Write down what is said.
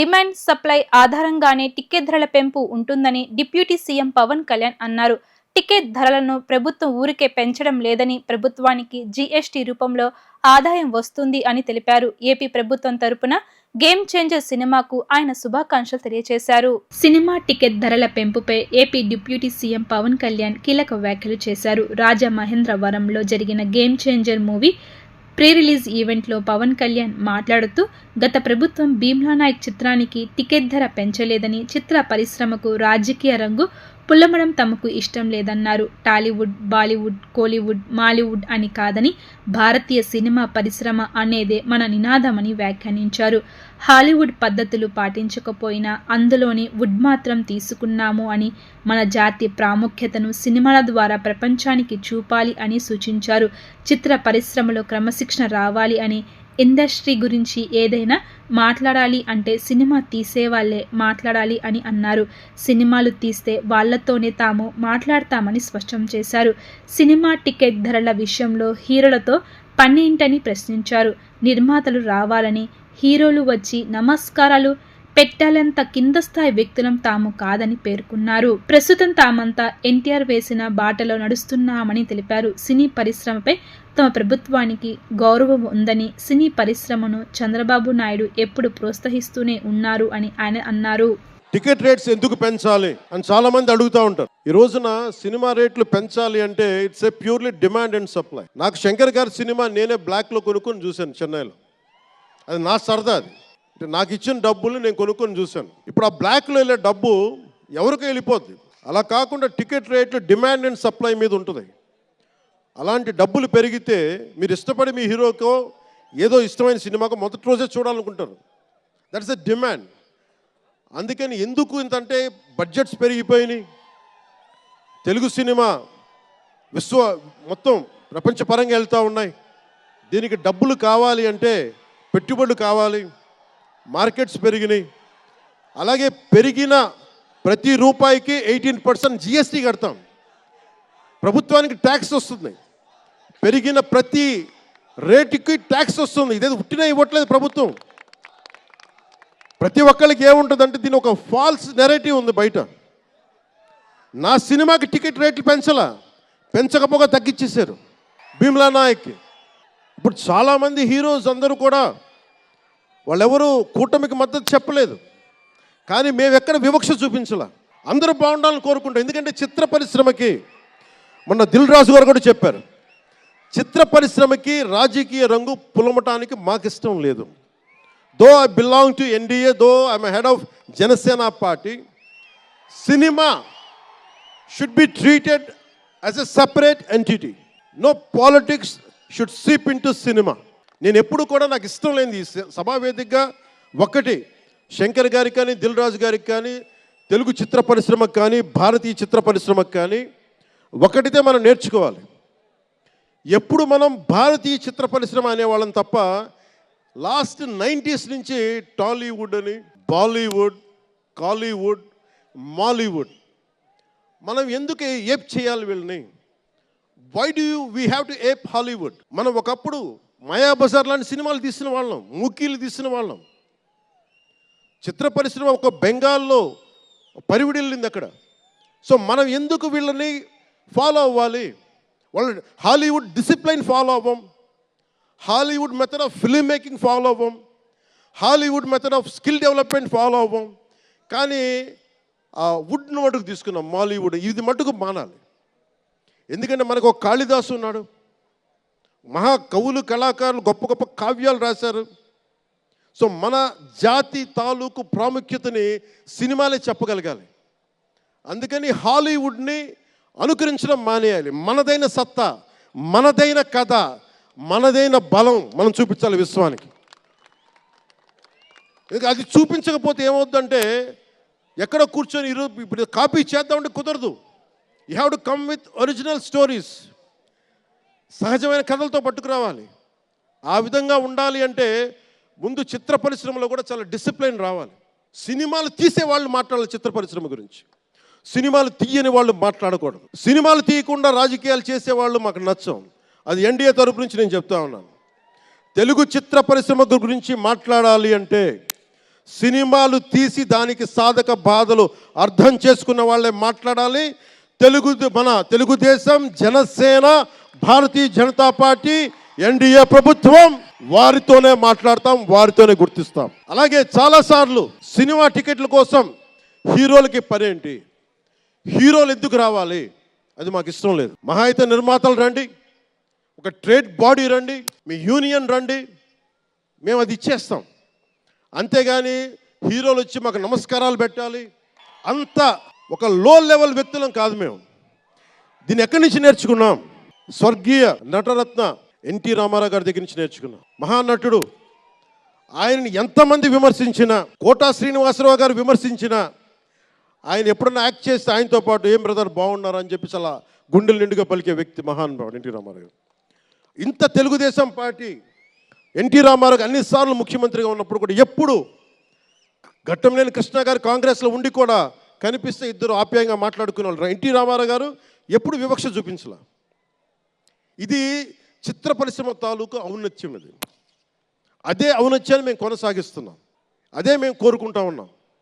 Demand supply ఆధారంగానే ticket ధరల పెంపు ఉంటుందని డిప్యూటీ సీఎం పవన్ కళ్యాణ్ అన్నారు. టికెట్ ధరలను ప్రభుత్వం ఊరికే పెంచడం లేదని, ప్రభుత్వానికి జీఎస్టీ రూపంలో ఆదాయం వస్తుంది అని తెలిపారు. ఏపీ ప్రభుత్వం తరపున గేమ్ చేంజర్ సినిమాకు ఆయన శుభాకాంక్షలు తెలియజేశారు. సినిమా టికెట్ ధరల పెంపుపై AP deputy CM Pawan Kalyan కీలక వ్యాఖ్యలు చేశారు. రాజమహేంద్రవరంలో జరిగిన game changer movie pre release ఈవెంట్లో పవన్ కళ్యాణ్ మాట్లాడుతూ, గత ప్రభుత్వం భీమ్లా నాయక్ చిత్రానికి టికెట్ ధర పెంచలేదని, చిత్ర పరిశ్రమకు రాజకీయ రంగు పుల్లమడం తమకు ఇష్టం లేదన్నారు. టాలీవుడ్, బాలీవుడ్, కోలీవుడ్, మాలీవుడ్ అని కాదని భారతీయ సినిమా పరిశ్రమ అనేదే మన నినాదమని వ్యాఖ్యానించారు. హాలీవుడ్ పద్ధతులు పాటించకపోయినా అందులోని వుడ్ మాత్రం తీసుకున్నాము అని, మన జాతి ప్రాముఖ్యతను సినిమాల ద్వారా ప్రపంచానికి చూపాలి అని సూచించారు. చిత్ర పరిశ్రమలో క్రమశిక్షణ రావాలి అని, ఇండస్ట్రీ గురించి ఏదైనా మాట్లాడాలి అంటే సినిమా తీసేవాళ్లే మాట్లాడాలి అని అన్నారు. సినిమాలు తీస్తే వాళ్లతోనే తాము మాట్లాడతామని స్పష్టం చేశారు. సినిమా టికెట్ ధరల విషయంలో హీరోలతో పనేంటని ప్రశ్నించారు. నిర్మాతలు రావాలని, హీరోలు వచ్చి నమస్కారాలు పెట్టాలంత కింద స్థాయి వ్యక్తులం తాము కాదని పేర్కొన్నారు. ప్రస్తుతం తామంతా ఎన్టీఆర్ వేసిన బాటలో నడుస్తున్నామని తెలిపారు. సినీ పరిశ్రమపై తమ ప్రభుత్వానికి గౌరవం ఉందని, సినీ పరిశ్రమను చంద్రబాబు నాయుడు ఎప్పుడు ప్రోత్సహిస్తూనే ఉన్నారు అని ఆయన అన్నారు. టికెట్ రేట్స్ ఎందుకు పెంచాలి అని చాలా మంది అడుగుతూ ఉంటారు. ఈ రోజున సినిమా రేట్లు పెంచాలి అంటే it's a purely demand and supply. నాకు శంకర్ గారి సినిమా నేనే బ్లాక్లో కొనుక్కొని చూశాను చెన్నైలో. అది నా సరదా. అది నాకు ఇచ్చిన డబ్బులు నేను కొనుక్కొని చూశాను. ఇప్పుడు ఆ బ్లాక్లో వెళ్ళే డబ్బు ఎవరికి వెళ్ళిపోద్ది. అలా కాకుండా టికెట్ రేట్లు డిమాండ్ అండ్ సప్లై మీద ఉంటుంది. అలాంటి డబ్బులు పెరిగితే మీరు ఇష్టపడి మీ హీరోకో ఏదో ఇష్టమైన సినిమాకో మొదటి రోజే చూడాలనుకుంటారు. That's a demand. అందుకని ఎందుకు ఇంతంటే బడ్జెట్స్ పెరిగిపోయినాయి. తెలుగు సినిమా మొత్తం ప్రపంచపరంగా వెళ్తూ ఉన్నాయి. దీనికి డబ్బులు కావాలి అంటే పెట్టుబడులు కావాలి. మార్కెట్స్ పెరిగినాయి. అలాగే పెరిగిన ప్రతి రూపాయికి 18% జిఎస్టీ కడతాం. ప్రభుత్వానికి ట్యాక్స్ వస్తుంది. పెరిగిన ప్రతి రేటుకి ట్యాక్స్ వస్తుంది. ఇదేదో ఉట్టినా ఇవ్వట్లేదు ప్రభుత్వం. ప్రతి ఒక్కరికి ఏముంటుందంటే దీని ఒక ఫాల్స్ నెరేటివ్ ఉంది బయట. నా సినిమాకి టికెట్ రేట్లు పెంచకపోగా తగ్గించేశారు భీమ్లా నాయక్. ఇప్పుడు చాలామంది హీరోస్ అందరూ కూడా వాళ్ళెవరూ కూటమికి మద్దతు చెప్పలేదు. కానీ మేము ఎక్కడ వివక్ష చూపించాల. అందరూ బాగుండాలని కోరుకుంటాం. ఎందుకంటే చిత్ర పరిశ్రమకి మొన్న దిల్ రాజు గారు కూడా చెప్పారు, చిత్ర పరిశ్రమకి రాజకీయ రంగు పులమటానికి మాకు ఇష్టం లేదు. Though I belong to NDA, though I'm head of Janasena party, cinema should be treated as a separate entity. No politics should seep into cinema. నేను ఎప్పుడు కూడా నాకు ఇష్టం లేని సభావేదికగా ఒక్కటి శంకర్ గారికి కానీ, దిల్ రాజు గారికి కానీ, తెలుగు చిత్ర పరిశ్రమకు కానీ, భారతీయ చిత్ర పరిశ్రమకు కానీ ఒకటితే మనం నేర్చుకోవాలి. ఎప్పుడు మనం భారతీయ చిత్ర పరిశ్రమ అనేవాళ్ళం తప్ప లాస్ట్ 90s నుంచి టాలీవుడ్ అని, బాలీవుడ్, కాలీవుడ్, మాలీవుడ్ మనం ఎందుకు ఏప్ చేయాలి వీళ్ళని? Why do we have to ape Hollywood? మనం ఒకప్పుడు మాయాబజార్ లాంటి సినిమాలు తీసిన వాళ్ళం, మూకీలు తీసిన వాళ్ళం. చిత్ర పరిశ్రమ ఒక బెంగాల్లో పరివిడిల్లింది అక్కడ. సో మనం ఎందుకు వీళ్ళని ఫాలో అవ్వాలి? వాళ్ళు హాలీవుడ్ డిసిప్లైన్ ఫాలో అవ్వం, Hollywood method of film making follow అవ్వం, Hollywood method of skill development follow అవ్వం. కానీ ఆ వుడ్ను మటుకు తీసుకున్నాం మాలీవుడ్. ఇది మటుకు మానాలి. ఎందుకంటే మనకు ఒక కాళిదాసు ఉన్నాడు, మహా కవులు, కళాకారులు గొప్ప గొప్ప కావ్యాలు రాశారు. సో మన జాతి తాలూకు ప్రాముఖ్యతని సినిమాలే చెప్పగలగాలి. అందుకని హాలీవుడ్ని అనుకరించడం మానేయాలి. మనదైన సత్తా, మనదైన కథ, మనదైన బలం మనం చూపించాలి విశ్వానికి. అది చూపించకపోతే ఏమవుతుందంటే ఎక్కడ కూర్చొని ఇప్పుడు కాపీ చేద్దామంటే కుదరదు. You have to come with original stories. సహజమైన కథలతో పట్టుకురావాలి. ఆ విధంగా ఉండాలి అంటే ముందు చిత్ర పరిశ్రమలో కూడా చాలా డిసిప్లిన్ రావాలి. సినిమాలు తీసే వాళ్ళు మాట్లాడాలి చిత్ర పరిశ్రమ గురించి, సినిమాలు తీయని వాళ్ళు మాట్లాడకూడదు. సినిమాలు తీయకుండా రాజకీయాలు చేసేవాళ్ళు మాకు నచ్చం. అది ఎన్డీఏ తరపు నుంచి నేను చెప్తా ఉన్నాను. తెలుగు చిత్ర పరిశ్రమ గురించి మాట్లాడాలి అంటే సినిమాలు తీసి దానికి సాధక బాధలు అర్థం చేసుకున్న వాళ్ళే మాట్లాడాలి. మన తెలుగుదేశం, జనసేన, భారతీయ జనతా పార్టీ, ఎన్డీఏ ప్రభుత్వం వారితోనే మాట్లాడతాం, వారితోనే గుర్తిస్తాం. అలాగే చాలాసార్లు సినిమా టికెట్ల కోసం హీరోలకి పనేంటి, హీరోలు ఎందుకు రావాలి, అది మాకు ఇష్టం లేదు. మహా అయితే నిర్మాతలు రండి, ఒక ట్రేడ్ బాడీ రండి, మీ యూనియన్ రండి, మేము అది ఇచ్చేస్తాం. అంతేగాని హీరోలు వచ్చి మాకు నమస్కారాలు పెట్టాలి, అంత ఒక లో లెవెల్ వ్యక్తులం కాదు మేము. దీన్ని ఎక్కడి నుంచి నేర్చుకున్నాం? స్వర్గీయ నటరత్న ఎన్టీ రామారావు గారి దగ్గర నుంచి నేర్చుకున్నాం. మహానటుడు, ఆయనని ఎంతమంది విమర్శించినా, కోటా శ్రీనివాసరావు గారు విమర్శించినా, ఆయన ఎప్పుడన్నా యాక్ట్ చేస్తే ఆయనతో పాటు ఏం బ్రదర్ బాగున్నారా అని చెప్పి అలా గుండెలు నిండుగా పలికే వ్యక్తి మహానుభావుడు ఎన్టీ రామారావు గారు. ఇంత తెలుగుదేశం పార్టీ ఎన్టీ రామారావు అన్నిసార్లు ముఖ్యమంత్రిగా ఉన్నప్పుడు కూడా ఎప్పుడు ఘట్టంనేని కృష్ణ గారు కాంగ్రెస్లో ఉండి కూడా కనిపిస్తే ఇద్దరు ఆప్యాయంగా మాట్లాడుకునే వాళ్ళు. ఎన్టీ రామారావు గారు ఎప్పుడు వివక్ష చూపించలే. ఇది చిత్ర పరిశ్రమ తాలూకు ఔన్నత్యం. అదే ఔన్నత్యాన్ని మేము కొనసాగిస్తున్నాం, అదే మేము కోరుకుంటా ఉన్నాం.